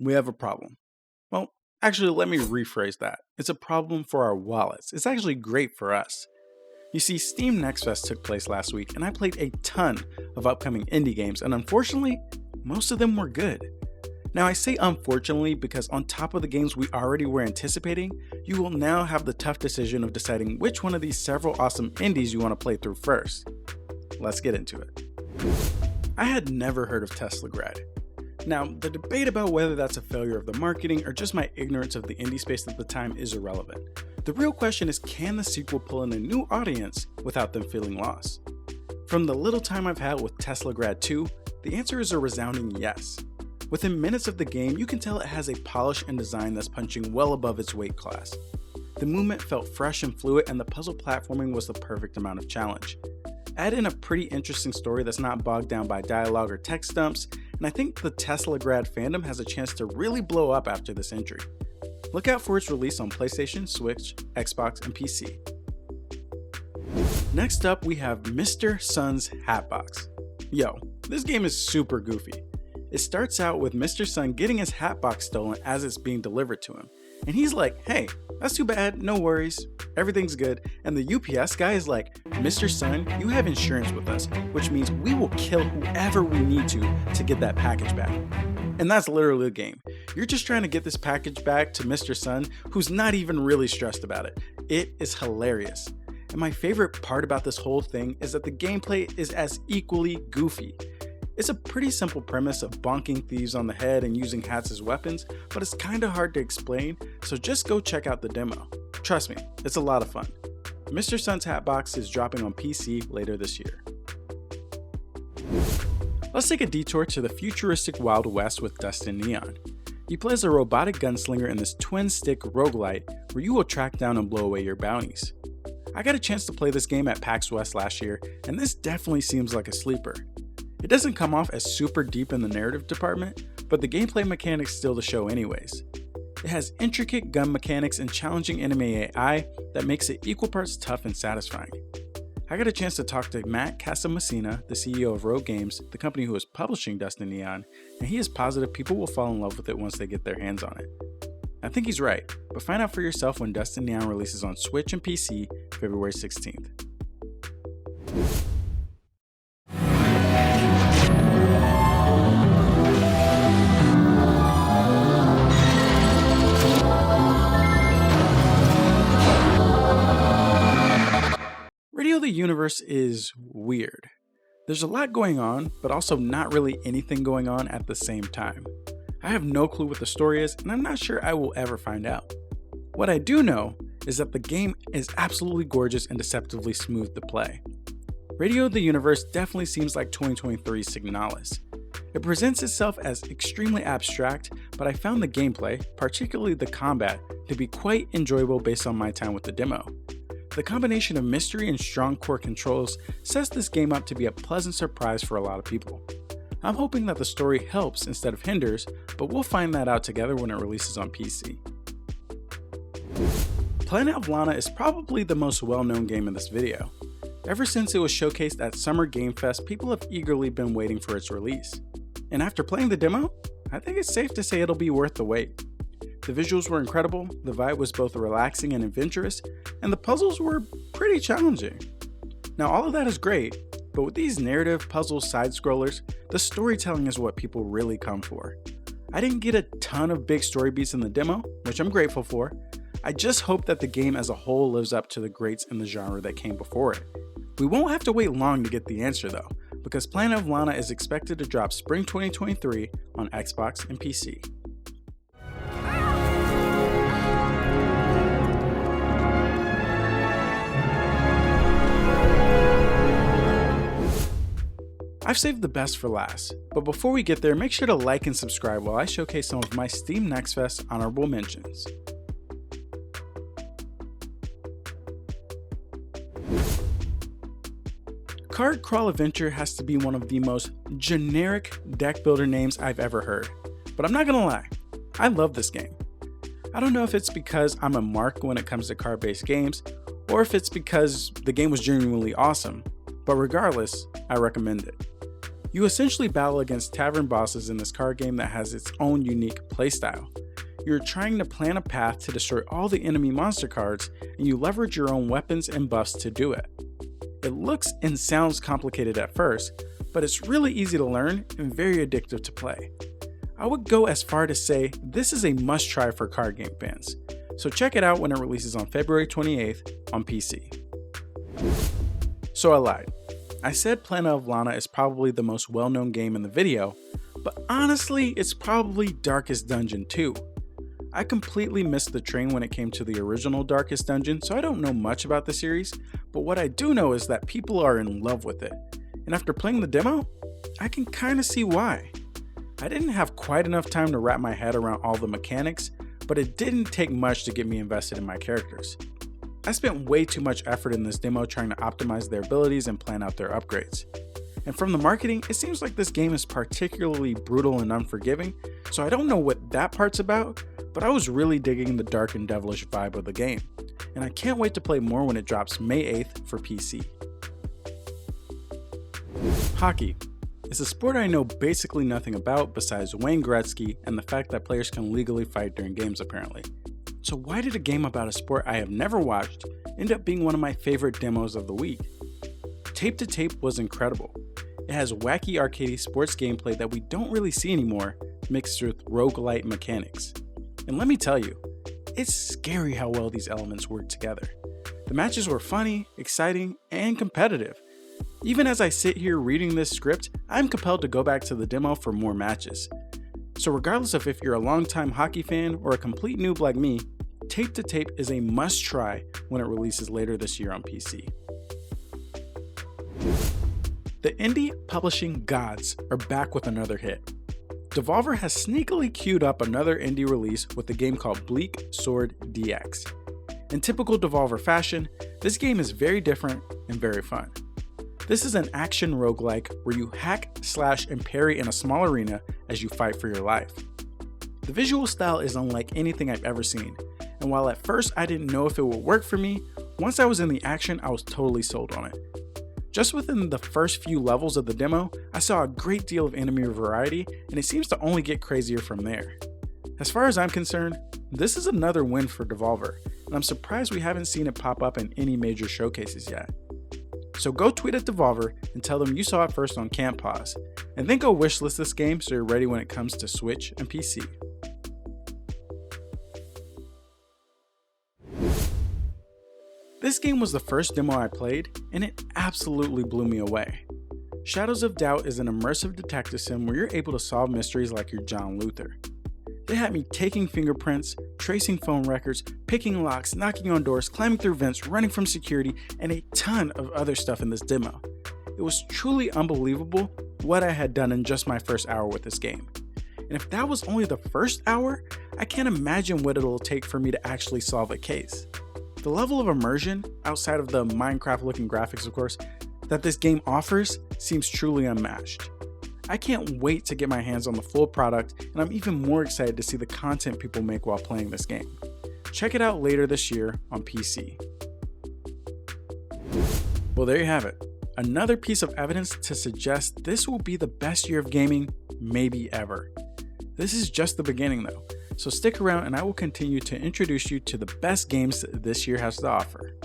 we have a problem. Well, actually, let me rephrase that. It's a problem for our wallets. It's actually great for us. You see, Steam Next Fest took place last week, and I played a ton of upcoming indie games, and unfortunately, most of them were good. Now, I say unfortunately because on top of the games we already were anticipating, you will now have the tough decision of deciding which one of these several awesome indies you want to play through first. Let's get into it. I had never heard of Teslagrad. Now, the debate about whether that's a failure of the marketing or just my ignorance of the indie space at the time is irrelevant. The real question is, can the sequel pull in a new audience without them feeling lost? From the little time I've had with Teslagrad 2, the answer is a resounding yes. Within minutes of the game, you can tell it has a polish and design that's punching well above its weight class. The movement felt fresh and fluid, and the puzzle platforming was the perfect amount of challenge. Add in a pretty interesting story that's not bogged down by dialogue or text dumps, and I think the Teslagrad fandom has a chance to really blow up after this entry. Look out for its release on PlayStation, Switch, Xbox, and PC. Next up, we have Mr. Sun's Hatbox. Yo, this game is super goofy. It starts out with Mr. Sun getting his Hatbox stolen as it's being delivered to him. And he's like, hey, that's too bad, no worries, everything's good. And the UPS guy is like, Mr. Sun, you have insurance with us, which means we will kill whoever we need to get that package back. And that's literally the game. You're just trying to get this package back to Mr. Sun, who's not even really stressed about it. It is hilarious. And my favorite part about this whole thing is that the gameplay is as equally goofy. It's a pretty simple premise of bonking thieves on the head and using hats as weapons, but it's kinda hard to explain, so just go check out the demo. Trust me, it's a lot of fun. Mr. Sun's Hatbox is dropping on PC later this year. Let's take a detour to the futuristic Wild West with Dust and Neon. You play as a robotic gunslinger in this twin-stick roguelite where you will track down and blow away your bounties. I got a chance to play this game at PAX West last year, and this definitely seems like a sleeper. It doesn't come off as super deep in the narrative department, but the gameplay mechanics steal the show anyways. It has intricate gun mechanics and challenging enemy AI that makes it equal parts tough and satisfying. I got a chance to talk to Matt Casamassina, the CEO of Rogue Games, the company who is publishing Dust and Neon, and he is positive people will fall in love with it once they get their hands on it. I think he's right, but find out for yourself when Dust and Neon releases on Switch and PC February 16th. The universe is weird. There's a lot going on, but also not really anything going on at the same time. I have no clue what the story is, and I'm not sure I will ever find out. What I do know is that the game is absolutely gorgeous and deceptively smooth to play. Radio of the Universe definitely seems like 2023's Signalis. It presents itself as extremely abstract, but I found the gameplay, particularly the combat, to be quite enjoyable based on my time with the demo. The combination of mystery and strong core controls sets this game up to be a pleasant surprise for a lot of people. I'm hoping that the story helps instead of hinders, but we'll find that out together when it releases on PC. Planet of Lana is probably the most well-known game in this video. Ever since it was showcased at Summer Game Fest, people have eagerly been waiting for its release. And after playing the demo, I think it's safe to say it'll be worth the wait. The visuals were incredible, the vibe was both relaxing and adventurous, and the puzzles were pretty challenging. Now all of that is great, but with these narrative puzzle side-scrollers, the storytelling is what people really come for. I didn't get a ton of big story beats in the demo, which I'm grateful for. I just hope that the game as a whole lives up to the greats in the genre that came before it. We won't have to wait long to get the answer though, because Planet of Lana is expected to drop spring 2023 on Xbox and PC. I've saved the best for last, but before we get there, make sure to like and subscribe while I showcase some of my Steam Next Fest honorable mentions. Card Crawl Adventure has to be one of the most generic deck builder names I've ever heard, but I'm not gonna lie, I love this game. I don't know if it's because I'm a mark when it comes to card-based games, or if it's because the game was genuinely awesome, but regardless, I recommend it. You essentially battle against tavern bosses in this card game that has its own unique playstyle. You're trying to plan a path to destroy all the enemy monster cards, and you leverage your own weapons and buffs to do it. It looks and sounds complicated at first, but it's really easy to learn and very addictive to play. I would go as far to say this is a must-try for card game fans, so check it out when it releases on February 28th on PC. So I lied. I said Planet of Lana is probably the most well-known game in the video, but honestly, it's probably Darkest Dungeon too. I completely missed the train when it came to the original Darkest Dungeon, so I don't know much about the series, but what I do know is that people are in love with it. And after playing the demo, I can kinda see why. I didn't have quite enough time to wrap my head around all the mechanics, but it didn't take much to get me invested in my characters. I spent way too much effort in this demo trying to optimize their abilities and plan out their upgrades. And from the marketing, it seems like this game is particularly brutal and unforgiving, so I don't know what that part's about, but I was really digging the dark and devilish vibe of the game, and I can't wait to play more when it drops May 8th for PC. Hockey is a sport I know basically nothing about besides Wayne Gretzky and the fact that players can legally fight during games apparently. So why did a game about a sport I have never watched end up being one of my favorite demos of the week? Tape to Tape was incredible. It has wacky arcadey sports gameplay that we don't really see anymore, mixed with roguelite mechanics. And let me tell you, it's scary how well these elements work together. The matches were funny, exciting, and competitive. Even as I sit here reading this script, I'm compelled to go back to the demo for more matches. So regardless of if you're a longtime hockey fan or a complete noob like me, Tape to Tape is a must-try when it releases later this year on PC. The indie publishing gods are back with another hit. Devolver has sneakily queued up another indie release with a game called Bleak Sword DX. In typical Devolver fashion, this game is very different and very fun. This is an action roguelike where you hack, slash, and parry in a small arena as you fight for your life. The visual style is unlike anything I've ever seen, and while at first I didn't know if it would work for me, once I was in the action I was totally sold on it. Just within the first few levels of the demo, I saw a great deal of enemy variety, and it seems to only get crazier from there. As far as I'm concerned, this is another win for Devolver, and I'm surprised we haven't seen it pop up in any major showcases yet. So go tweet at Devolver and tell them you saw it first on Camp Pause, and then go wishlist this game so you're ready when it comes to Switch and PC. This game was the first demo I played, and it absolutely blew me away. Shadows of Doubt is an immersive detective sim where you're able to solve mysteries like you're John Luther. They had me taking fingerprints, tracing phone records, picking locks, knocking on doors, climbing through vents, running from security, and a ton of other stuff in this demo. It was truly unbelievable what I had done in just my first hour with this game. And if that was only the first hour, I can't imagine what it'll take for me to actually solve a case. The level of immersion, outside of the Minecraft looking graphics of course, that this game offers seems truly unmatched. I can't wait to get my hands on the full product, and I'm even more excited to see the content people make while playing this game. Check it out later this year on PC. Well, there you have it. Another piece of evidence to suggest this will be the best year of gaming, maybe ever. This is just the beginning though, so stick around and I will continue to introduce you to the best games this year has to offer.